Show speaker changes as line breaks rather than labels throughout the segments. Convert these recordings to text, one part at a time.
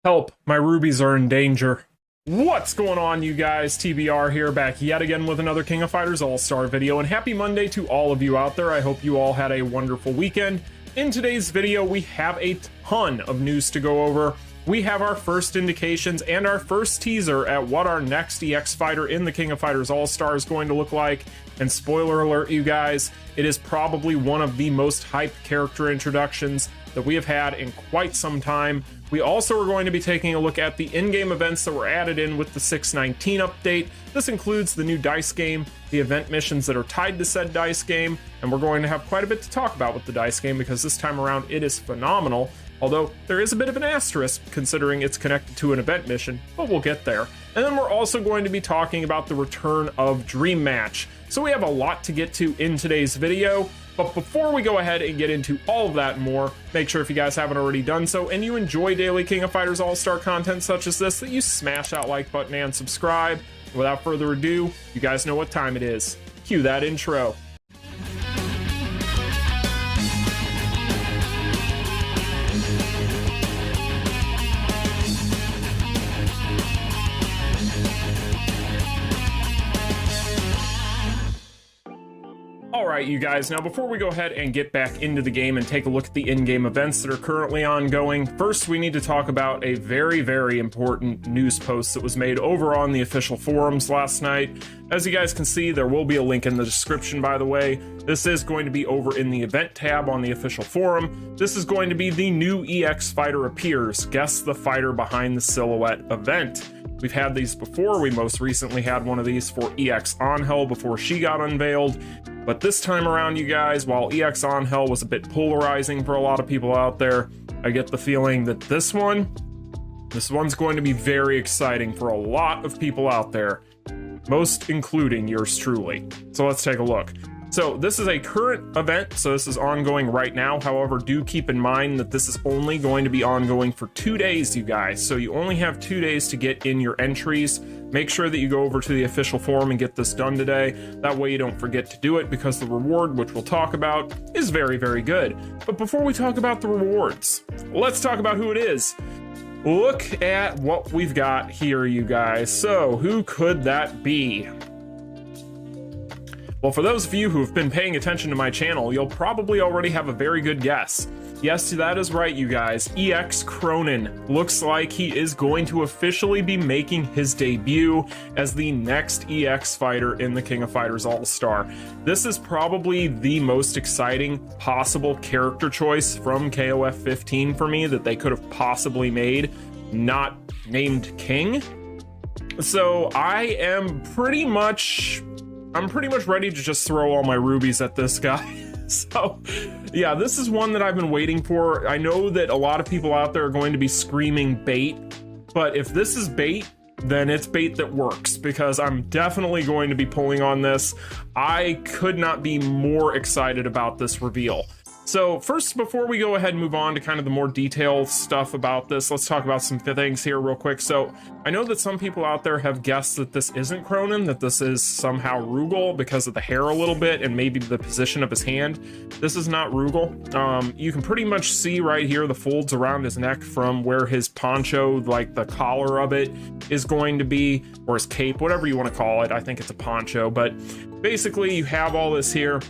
Help, my rubies are in danger. What's going on, you guys? TBR here, back yet again with another King of Fighters All-Star video, and happy Monday to all of you out there. I hope you all had a wonderful weekend. In today's video, we have a ton of news to go over. We have our first indications and our first teaser at what our next EX fighter in the King of Fighters All-Star is going to look like. And spoiler alert, you guys, it is probably one of the most hyped character introductions that we have had in quite some time. We also are going to be taking a look at the in-game events that were added in with the 619 update. This includes the new dice game, the event missions that are tied to said dice game, and we're going to have quite a bit to talk about with the dice game because this time around it is phenomenal. Although there is a bit of an asterisk considering it's connected to an event mission, but we'll get there. And then we're also going to be talking about the return of Dream Match. So we have a lot to get to in today's video. But before we go ahead and get into all of that and more, make sure if you guys haven't already done so and you enjoy daily King of Fighters All-Star content such as this, that you smash that like button and subscribe. Without further ado, you guys know what time it is. Cue that intro. Alright, you guys, now before we go ahead and get back into the game and take a look at the in-game events that are currently ongoing, first we need to talk about a very, very important news post that was made over on the official forums last night. As you guys can see, there will be a link in the description, by the way. This is going to be over in the event tab on the official forum. This is going to be the new EX fighter appears, guess the fighter behind the silhouette event. We've had these before. We most recently had one of these for EX Angel before she got unveiled. But this time around, you guys, while EX Angel was a bit polarizing for a lot of people out there, I get the feeling that this one's going to be very exciting for a lot of people out there, most including yours truly. So let's take a look. So this is a current event, so this is ongoing right now. However, do keep in mind that this is only going to be ongoing for 2 days, you guys. So you only have 2 days to get in your entries. Make sure that you go over to the official forum and get this done today. That way you don't forget to do it because the reward, which we'll talk about, is very, very good. But before we talk about the rewards, let's talk about who it is. Look at what we've got here, you guys. So who could that be? Well, for those of you who have been paying attention to my channel, you'll probably already have a very good guess. Yes, that is right, you guys. EX Krohnen looks like he is going to officially be making his debut as the next EX fighter in the King of Fighters All-Star. This is probably the most exciting possible character choice from KOF 15 for me that they could have possibly made, not named King. So I'm pretty much ready to just throw all my rubies at this guy. So yeah, this is one that I've been waiting for. I know that a lot of people out there are going to be screaming bait, but if this is bait, then it's bait that works because I'm definitely going to be pulling on this. I could not be more excited about this reveal. So first, before we go ahead and move on to kind of the more detailed stuff about this, let's talk about some things here real quick. So I know that some people out there have guessed that this isn't Krohnen, that this is somehow Rugal because of the hair a little bit and maybe the position of his hand. This is not Rugal. You can pretty much see right here the folds around his neck from where his poncho, like the collar of it, is going to be, or his cape, whatever you want to call it. I think it's a poncho, but basically you have all this here.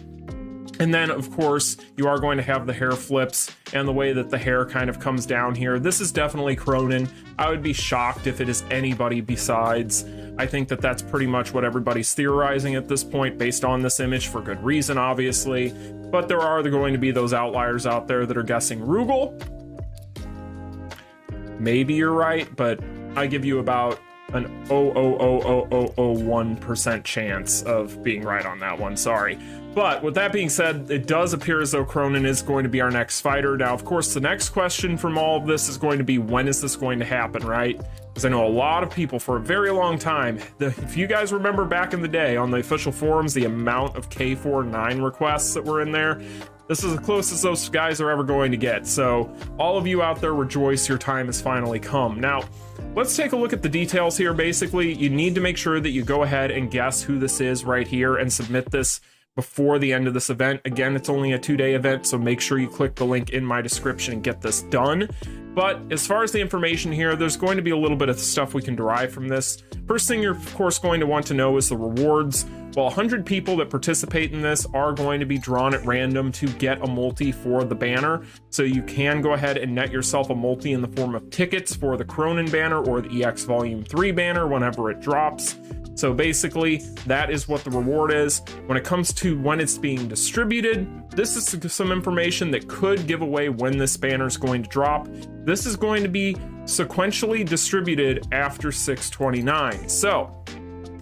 And then, of course, you are going to have the hair flips and the way that the hair kind of comes down here. This is definitely Krohnen. I would be shocked if it is anybody besides. I think that that's pretty much what everybody's theorizing at this point based on this image for good reason, obviously. But there are going to be those outliers out there that are guessing Rugal. Maybe you're right, but I give you about an 0.00001% chance of being right on that one. Sorry. But with that being said, it does appear as though Krohnen is going to be our next fighter. Now, of course, the next question from all of this is going to be, when is this going to happen, right? Because I know a lot of people for a very long time, if you guys remember back in the day on the official forums, the amount of K49 requests that were in there, this is the closest those guys are ever going to get. So all of you out there, rejoice, your time has finally come. Now, let's take a look at the details here. Basically, you need to make sure that you go ahead and guess who this is right here and submit this before the end of this event. Again, it's only a 2-day event, so make sure you click the link in my description and get this done. But as far as the information here, there's going to be a little bit of stuff we can derive from this. First thing you're of course going to want to know is the rewards. Well, 100 people that participate in this are going to be drawn at random to get a multi for the banner. So you can go ahead and net yourself a multi in the form of tickets for the Krohnen banner or the EX Volume 3 banner whenever it drops. So basically, that is what the reward is. When it comes to when it's being distributed, this is some information that could give away when this banner is going to drop. This is going to be sequentially distributed after 6/29. So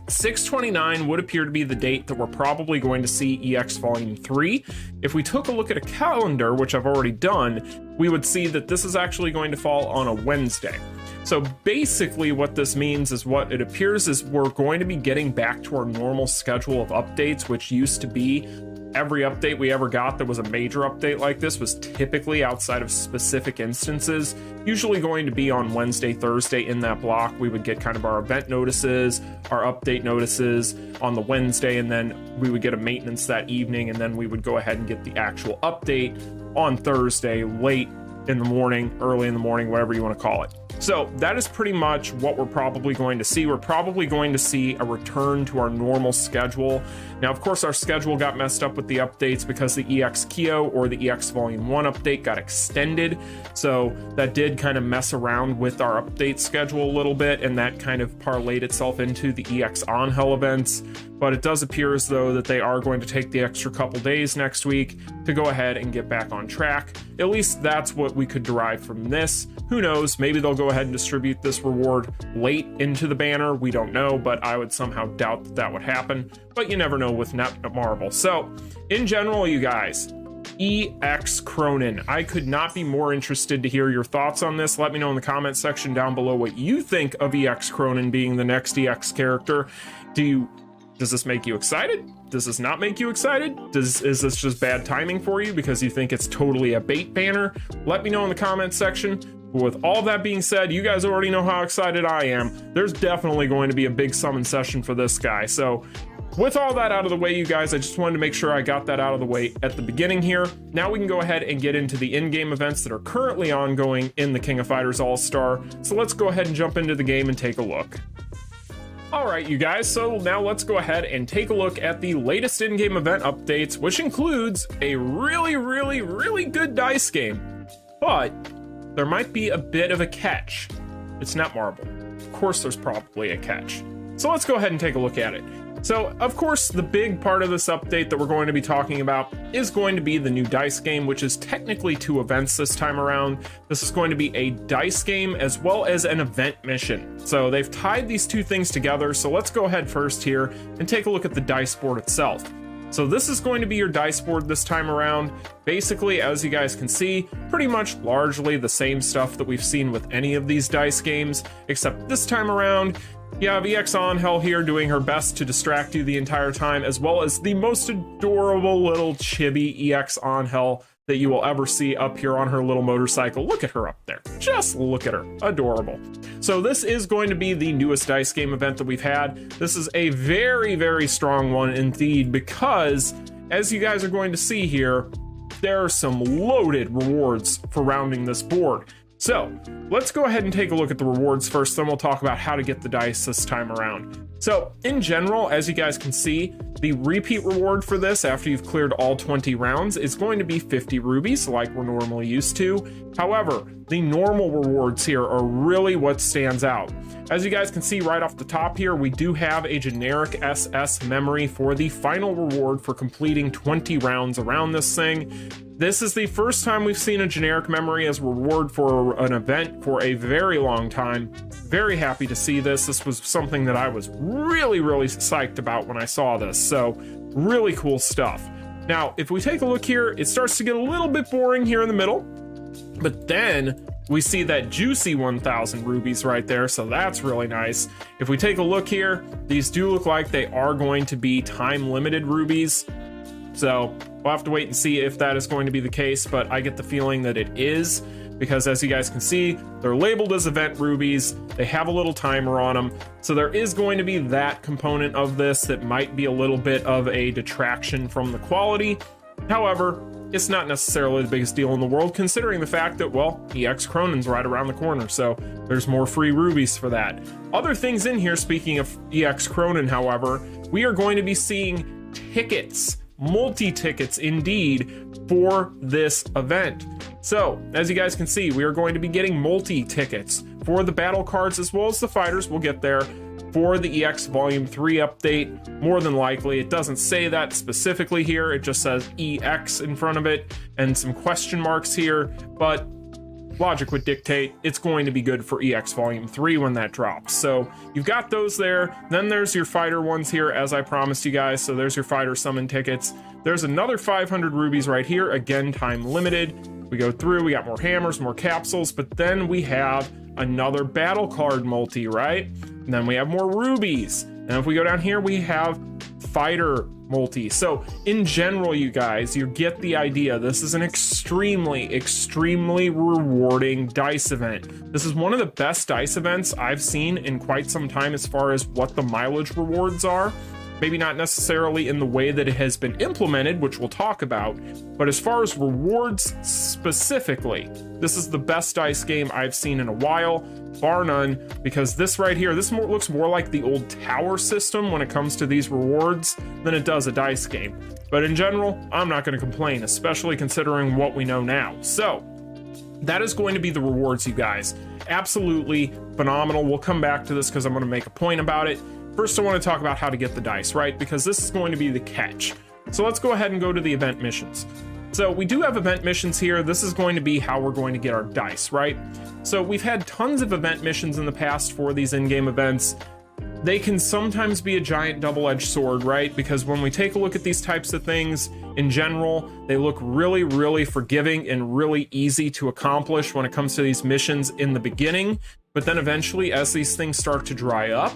6/29 would appear to be the date that we're probably going to see EX Volume 3. If we took a look at a calendar, which I've already done, we would see that this is actually going to fall on a Wednesday. So basically what this means is what it appears is we're going to be getting back to our normal schedule of updates, which used to be every update we ever got that was a major update like this was typically, outside of specific instances, usually going to be on Wednesday, Thursday. In that block, we would get kind of our event notices, our update notices on the Wednesday, and then we would get a maintenance that evening, and then we would go ahead and get the actual update on Thursday, late in the morning, early in the morning, whatever you want to call it. So that is pretty much what we're probably going to see. We're probably going to see a return to our normal schedule. Now, of course, our schedule got messed up with the updates because the EX Kyo or the EX Volume 1 update got extended. So that did kind of mess around with our update schedule a little bit, and that kind of parlayed itself into the EX On Hell events. But it does appear as though that they are going to take the extra couple days next week to go ahead and get back on track. At least that's what we could derive from this. Who knows? Maybe they'll go ahead and distribute this reward late into the banner. We don't know, but I would somehow doubt that that would happen. But you never know with Netmarble. So, in general, you guys, EX Krohnen. I could not be more interested to hear your thoughts on this. Let me know in the comment section down below what you think of EX Krohnen being the next EX character. Does this make you excited? Does this not make you excited? Is this just bad timing for you because you think it's totally a bait banner? Let me know in the comment section. With all that being said, you guys already know how excited I am. There's definitely going to be a big summon session for this guy. So with all that out of the way, you guys, I just wanted to make sure I got that out of the way at the beginning here. Now we can go ahead and get into the in-game events that are currently ongoing in the King of Fighters All-Star. So let's go ahead and jump into the game and take a look. Alright, you guys, so now let's go ahead and take a look at the latest in-game event updates, which includes a really good dice game. But there might be a bit of a catch. It's Netmarble. Of course there's probably a catch. So let's go ahead and take a look at it. So, of course, the big part of this update that we're going to be talking about is going to be the new dice game, which is technically 2 events this time around. This is going to be a dice game as well as an event mission. So they've tied these 2 things together. So let's go ahead first here and take a look at the dice board itself. So this is going to be your dice board this time around. Basically, as you guys can see, pretty much largely the same stuff that we've seen with any of these dice games, except this time around, you have EX On Hell here doing her best to distract you the entire time, as well as the most adorable little chibi EX On Hell that you will ever see up here on her little motorcycle. Look at her up there. Just look at her. Adorable. So this is going to be the newest dice game event that we've had. This is a very strong one indeed, because as you guys are going to see here, there are some loaded rewards for rounding this board. So let's go ahead and take a look at the rewards first, then we'll talk about how to get the dice this time around. So in general, as you guys can see, the repeat reward for this after you've cleared all 20 rounds is going to be 50 rubies like we're normally used to. However, the normal rewards here are really what stands out. As you guys can see right off the top here, we do have a generic SS memory for the final reward for completing 20 rounds around this thing. This is the first time we've seen a generic memory as reward for an event for a very long time. Very happy to see this. This was something that I was really psyched about when I saw this. So really cool stuff. Now, if we take a look here, it starts to get a little bit boring here in the middle, but then we see that juicy 1,000 rubies right there, so that's really nice. If we take a look here, these do look like they are going to be time-limited rubies, so we'll have to wait and see if that is going to be the case, but I get the feeling that it is. because as you guys can see, they're labeled as event rubies. They have a little timer on them. So there is going to be that component of this that might be a little bit of a detraction from the quality. However, it's not necessarily the biggest deal in the world, considering the fact that, well, EX Krohnen's right around the corner, so there's more free rubies for that. Other things in here, speaking of EX Krohnen, however, we are going to be seeing tickets, multi-tickets indeed, for this event. So, as you guys can see, we are going to be getting multi-tickets for the battle cards as well as the fighters. We'll get there. For the EX Volume 3 update, more than likely. It doesn't say that specifically here, it just says EX in front of it and some question marks here, but logic would dictate it's going to be good for EX Volume 3 when that drops. So you've got those there. Then there's your fighter ones here, as I promised you guys. So there's your fighter summon tickets. There's another 500 rubies right here, again time limited. We go through, we got more hammers, more capsules, but then we have another battle card multi, right? And then we have more rubies. And if we go down here, we have fighter multi. So in general, you guys, you get the idea. This is an extremely, extremely rewarding dice event. This is one of the best dice events I've seen in quite some time as far as what the mileage rewards are. Maybe not necessarily in the way that it has been implemented, which we'll talk about, but as far as rewards specifically, this is the best dice game I've seen in a while, bar none, because this right here, looks more like the old tower system when it comes to these rewards than it does a dice game. But in general, I'm not going to complain, especially considering what we know now. So that is going to be the rewards, you guys. Absolutely phenomenal. We'll come back to this because I'm going to make a point about it. First, I want to talk about how to get the dice, right? Because this is going to be the catch. So let's go ahead and go to the event missions. So we do have event missions here. This is going to be how we're going to get our dice, right? So we've had tons of event missions in the past for these in-game events. They can sometimes be a giant double-edged sword, right? Because when we take a look at these types of things, in general, they look really, really forgiving and really easy to accomplish when it comes to these missions in the beginning. But then eventually, as these things start to dry up,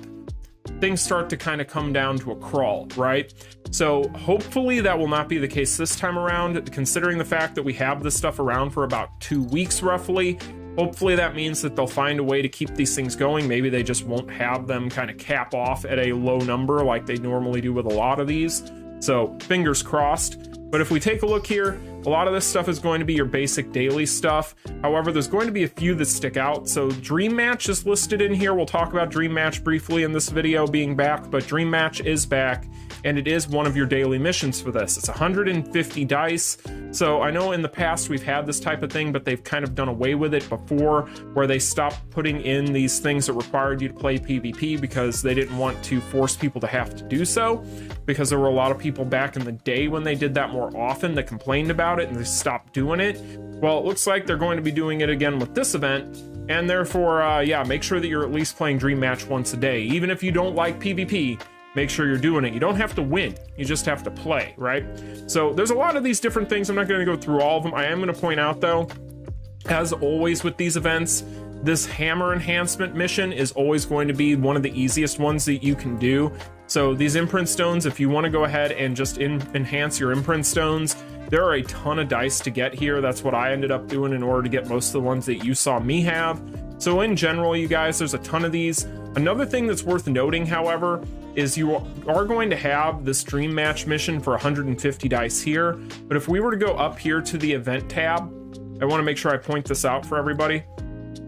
things start to kind of come down to a crawl, right? So hopefully that will not be the case this time around, considering the fact that we have this stuff around for about 2 weeks roughly. Hopefully that means that they'll find a way to keep these things going. Maybe they just won't have them kind of cap off at a low number like they normally do with a lot of these. So fingers crossed. But if we take a look here, a lot of this stuff is going to be your basic daily stuff. However, there's going to be a few that stick out. So Dream Match is listed in here. We'll talk about Dream Match briefly in this video being back, but Dream Match is back and it is one of your daily missions for this. It's 150 dice. So I know in the past we've had this type of thing, but they've kind of done away with it before, where they stopped putting in these things that required you to play PvP because they didn't want to force people to have to do so, because there were a lot of people back in the day when they did that more often that complained about it and they stopped doing it. Well, it looks like they're going to be doing it again with this event, and therefore, yeah, make sure that you're at least playing Dream Match once a day. Even if you don't like PvP, make sure you're doing it. You don't have to win, you just have to play, right? So there's a lot of these different things. I'm not going to go through all of them. I am going to point out though, as always with these events, this hammer enhancement mission is always going to be one of the easiest ones that you can do. So these imprint stones, if you want to go ahead and just enhance your imprint stones, there are a ton of dice to get here. That's what I ended up doing in order to get most of the ones that you saw me have. So in general, you guys, there's a ton of these. Another thing that's worth noting, however, is you are going to have this Dream Match mission for 150 dice here. But if we were to go up here to the event tab, I want to make sure I point this out for everybody.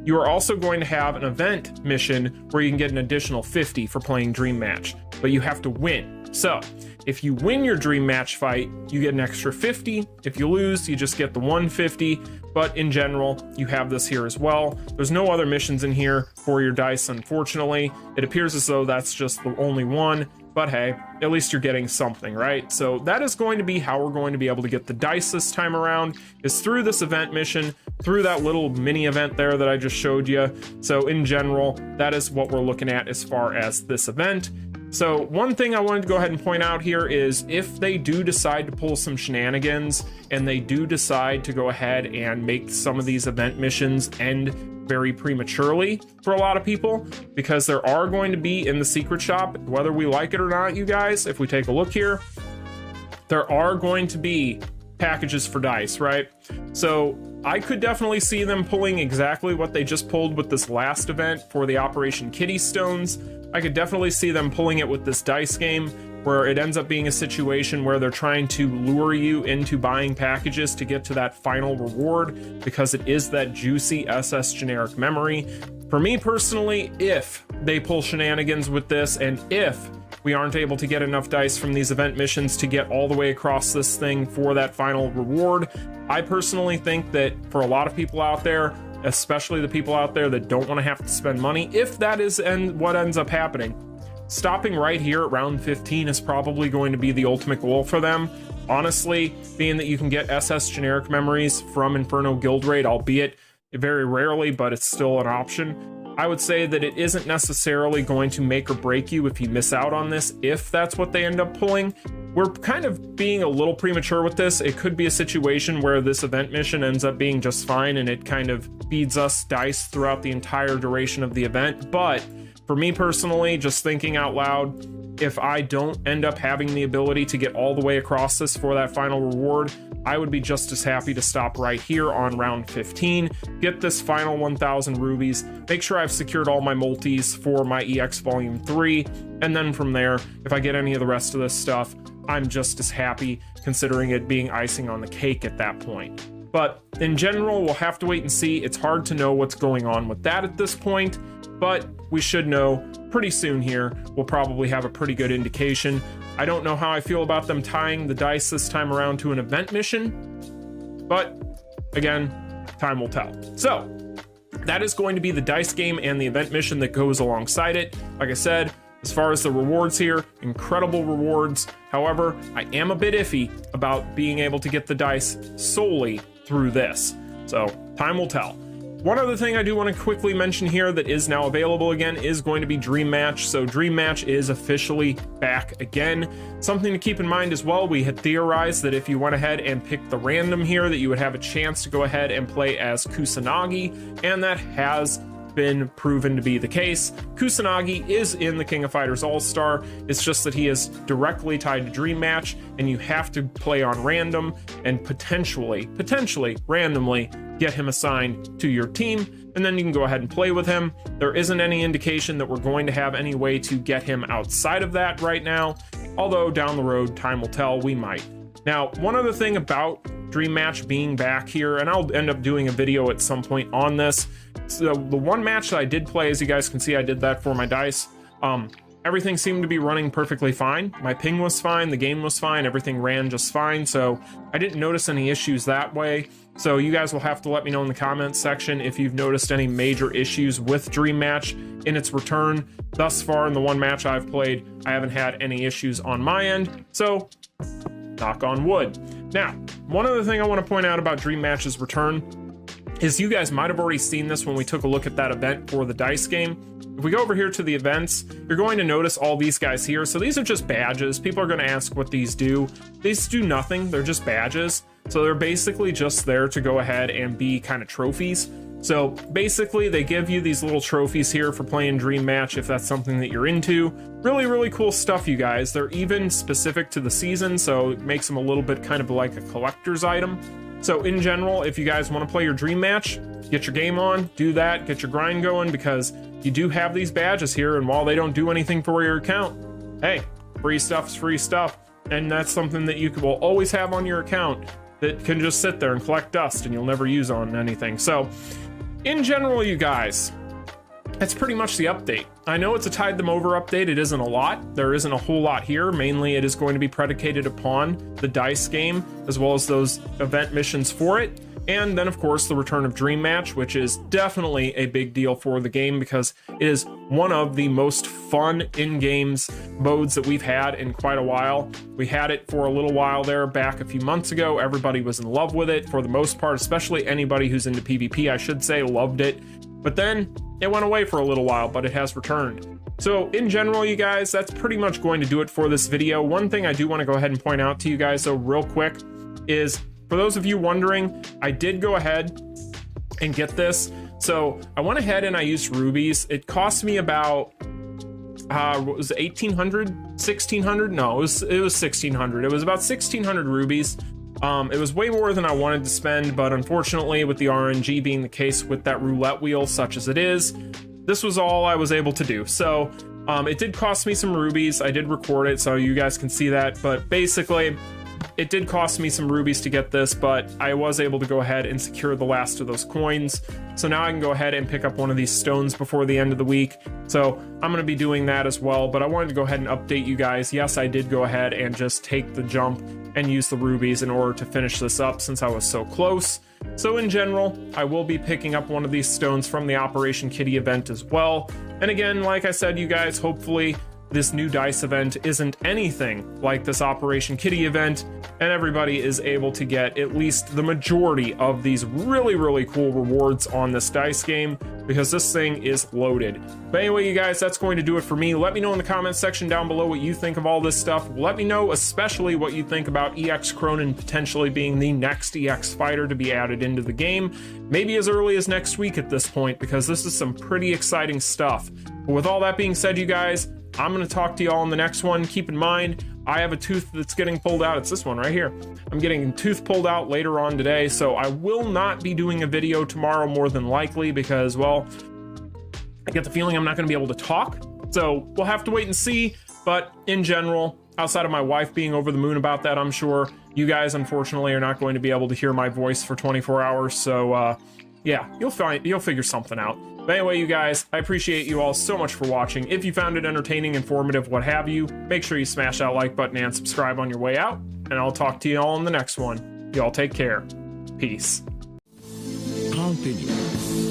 You are also going to have an event mission where you can get an additional 50 for playing Dream Match, but you have to win. So if you win your Dream Match fight, you get an extra 50. If you lose, you just get the 150. But in general, you have this here as well. There's no other missions in here for your dice, unfortunately. It appears as though that's just the only one, but hey, at least you're getting something, right? So that is going to be how we're going to be able to get the dice this time around, is through this event mission, through that little mini event there that I just showed you. So in general, that is what we're looking at as far as this event. So one thing I wanted to go ahead and point out here is if they do decide to pull some shenanigans and they do decide to go ahead and make some of these event missions end very prematurely for a lot of people, because there are going to be in the secret shop, whether we like it or not, you guys, if we take a look here, there are going to be packages for dice, right? So I could definitely see them pulling exactly what they just pulled with this last event for the Operation Kitty Stones. I could definitely see them pulling it with this dice game, where it ends up being a situation where they're trying to lure you into buying packages to get to that final reward, because it is that juicy SS generic memory. For me personally, if they pull shenanigans with this, and if we aren't able to get enough dice from these event missions to get all the way across this thing for that final reward, I personally think that for a lot of people out there, especially the people out there that don't want to have to spend money, if that is what ends up happening, stopping right here at round 15 is probably going to be the ultimate goal for them. Honestly, being that you can get SS generic memories from Inferno Guild Raid, albeit very rarely, but it's still an option. I would say that it isn't necessarily going to make or break you if you miss out on this, if that's what they end up pulling. We're kind of being a little premature with this. It could be a situation where this event mission ends up being just fine and it kind of feeds us dice throughout the entire duration of the event. But for me personally, just thinking out loud, if I don't end up having the ability to get all the way across this for that final reward, I would be just as happy to stop right here on round 15, get this final 1,000 rubies, make sure I've secured all my multis for my EX Volume 3, and then from there, if I get any of the rest of this stuff, I'm just as happy, considering it being icing on the cake at that point. But in general, we'll have to wait and see. It's hard to know what's going on with that at this point, but we should know pretty soon here. We'll probably have a pretty good indication. I don't know how I feel about them tying the dice this time around to an event mission, but again, time will tell. So that is going to be the dice game and the event mission that goes alongside it. Like I said, as far as the rewards here, incredible rewards. However, I am a bit iffy about being able to get the dice solely through this. So time will tell. One other thing I do want to quickly mention here that is now available again is going to be Dream Match. So Dream Match is officially back again. Something to keep in mind as well, we had theorized that if you went ahead and picked the random here, that you would have a chance to go ahead and play as Kusanagi, and that has been proven to be the case. Kusanagi is in the King of Fighters All-Star. It's just that he is directly tied to Dream Match, and you have to play on random and potentially randomly get him assigned to your team, and then you can go ahead and play with him. There isn't any indication that we're going to have any way to get him outside of that right now, although down the road, time will tell, we might. Now, one other thing about Dream Match being back here, and I'll end up doing a video at some point on this. So the one match that I did play, as you guys can see, I did that for my dice. Everything seemed to be running perfectly fine. My ping was fine, the game was fine, everything ran just fine, so I didn't notice any issues that way. So you guys will have to let me know in the comments section if you've noticed any major issues with Dream Match in its return. Thus far, in the one match I've played, I haven't had any issues on my end, so knock on wood. Now, one other thing I want to point out about Dream Match's return is you guys might have already seen this when we took a look at that event for the dice game. If we go over here to the events, you're going to notice all these guys here. So these are just badges. People are going to ask what these do. These do nothing. They're just badges. So they're basically just there to go ahead and be kind of trophies. So basically they give you these little trophies here for playing Dream Match if that's something that you're into. Really, really cool stuff, you guys. They're even specific to the season, so it makes them a little bit kind of like a collector's item. So in general, if you guys want to play your Dream Match, get your game on, do that, get your grind going, because you do have these badges here, and while they don't do anything for your account, hey, free stuff's free stuff, and that's something that you will always have on your account that can just sit there and collect dust and you'll never use on anything. So in general, you guys, that's pretty much the update. I know it's a Tide Them Over update. It isn't a lot. There isn't a whole lot here. Mainly it is going to be predicated upon the dice game as well as those event missions for it. And then of course the return of Dream Match, which is definitely a big deal for the game because it is one of the most fun in-games modes that we've had in quite a while. We had it for a little while there back a few months ago. Everybody was in love with it for the most part, especially anybody who's into PvP, I should say, loved it. But then it went away for a little while, but it has returned. So in general, you guys, that's pretty much going to do it for this video. One thing I do want to go ahead and point out to you guys, though, real quick, is for those of you wondering, I did go ahead and get this. So I went ahead and I used rubies. It cost me about, what was it, 1,800, 1,600? No, it was 1,600. It was about 1,600 rubies. It was way more than I wanted to spend, but unfortunately, with the RNG being the case with that roulette wheel, such as it is, this was all I was able to do. So it did cost me some rubies. I did record it so you guys can see that, but basically it did cost me some rubies to get this, but I was able to go ahead and secure the last of those coins. So now I can go ahead and pick up one of these stones before the end of the week. So I'm going to be doing that as well, but I wanted to go ahead and update you guys. Yes, I did go ahead and just take the jump and use the rubies in order to finish this up since I was so close. So in general, I will be picking up one of these stones from the Operation Kitty event as well. And again, like I said, you guys, hopefully this new dice event isn't anything like this Operation Kitty event, and everybody is able to get at least the majority of these really, really cool rewards on this dice game, because this thing is loaded. But anyway, you guys, that's going to do it for me. Let me know in the comments section down below what you think of all this stuff. Let me know especially what you think about EX Krohnen potentially being the next EX fighter to be added into the game, maybe as early as next week at this point, because this is some pretty exciting stuff. But with all that being said, you guys, I'm going to talk to y'all in the next one. Keep in mind, I have a tooth that's getting pulled out. It's this one right here. I'm getting a tooth pulled out later on today, so I will not be doing a video tomorrow more than likely because, well, I get the feeling I'm not going to be able to talk. So we'll have to wait and see. But in general, outside of my wife being over the moon about that, I'm sure you guys, unfortunately, are not going to be able to hear my voice for 24 hours. So yeah, you'll figure something out. But anyway, you guys, I appreciate you all so much for watching. If you found it entertaining, informative, what have you, make sure you smash that like button and subscribe on your way out. And I'll talk to you all in the next one. Y'all take care. Peace.
Continue.